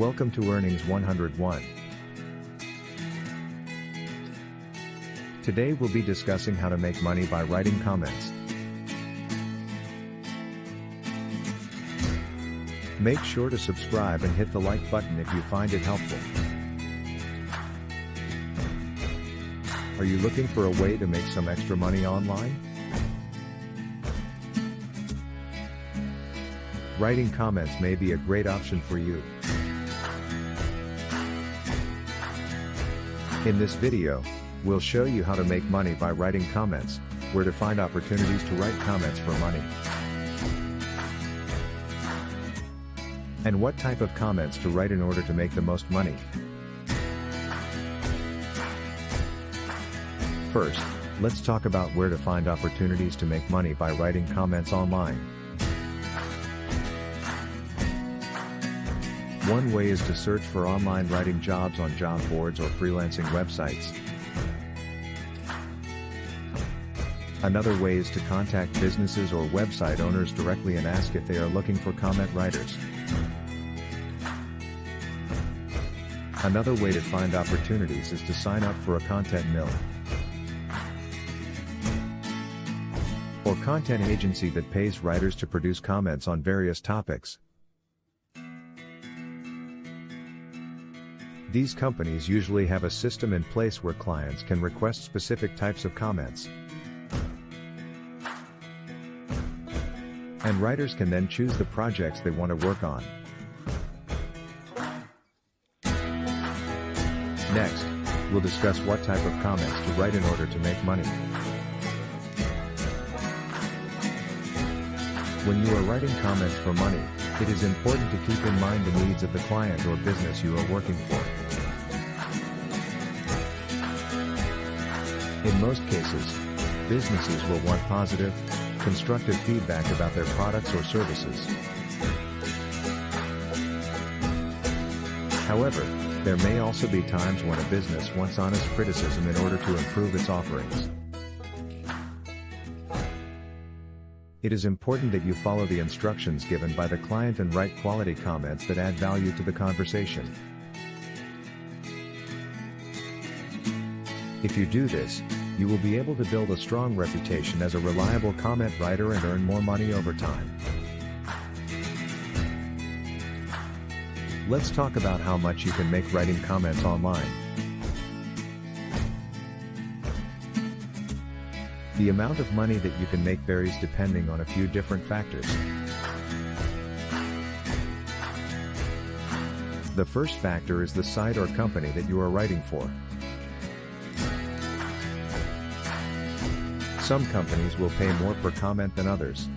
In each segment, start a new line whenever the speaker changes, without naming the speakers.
Welcome to Earnings 101. Today we'll be discussing how to make money by writing comments. Make sure to subscribe and hit the like button if you find it helpful. Are you looking for a way to make some extra money online? Writing comments may be a great option for you. In this video, we'll show you how to make money by writing comments, where to find opportunities to write comments for money, and what type of comments to write in order to make the most money. First, let's talk about where to find opportunities to make money by writing comments online. One way is to search for online writing jobs on job boards or freelancing websites. Another way is to contact businesses or website owners directly and ask if they are looking for comment writers. Another way to find opportunities is to sign up for a content mill or content agency that pays writers to produce comments on various topics. These companies usually have a system in place where clients can request specific types of comments, and writers can then choose the projects they want to work on. Next, we'll discuss what type of comments to write in order to make money. When you are writing comments for money, it is important to keep in mind the needs of the client or business you are working for. In most cases, businesses will want positive, constructive feedback about their products or services. However, there may also be times when a business wants honest criticism in order to improve its offerings. It is important that you follow the instructions given by the client and write quality comments that add value to the conversation. If you do this, you will be able to build a strong reputation as a reliable comment writer and earn more money over time. Let's talk about how much you can make writing comments online. The amount of money that you can make varies depending on a few different factors. The first factor is the site or company that you are writing for. Some companies will pay more per comment than others.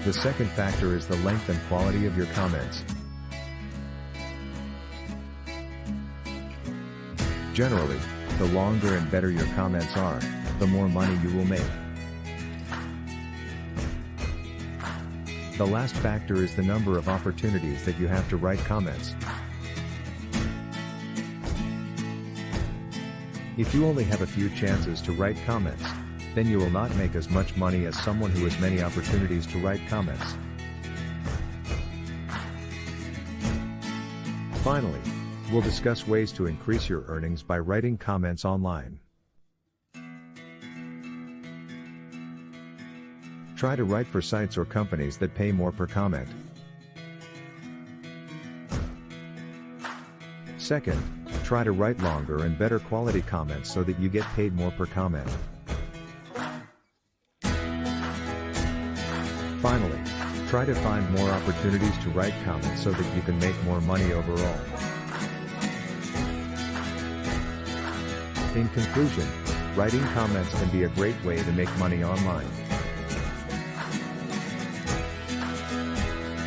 The second factor is the length and quality of your comments. Generally, the longer and better your comments are, the more money you will make. The last factor is the number of opportunities that you have to write comments. If you only have a few chances to write comments, then you will not make as much money as someone who has many opportunities to write comments. Finally, we'll discuss ways to increase your earnings by writing comments online. Try to write for sites or companies that pay more per comment. Second, try to write longer and better quality comments so that you get paid more per comment. Finally, try to find more opportunities to write comments so that you can make more money overall. In conclusion, writing comments can be a great way to make money online.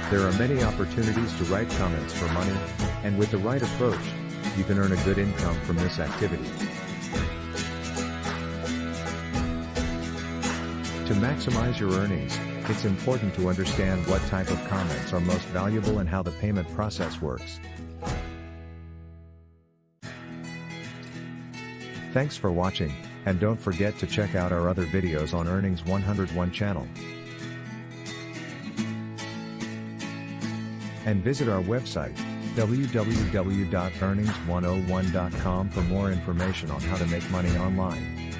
There are many opportunities to write comments for money, and with the right approach, you can earn a good income from this activity. To maximize your earnings, it's important to understand what type of comments are most valuable and how the payment process works. Thanks for watching, and don't forget to check out our other videos on Earnings 101 channel. And visit our website, www.earnings101.com for more information on how to make money online.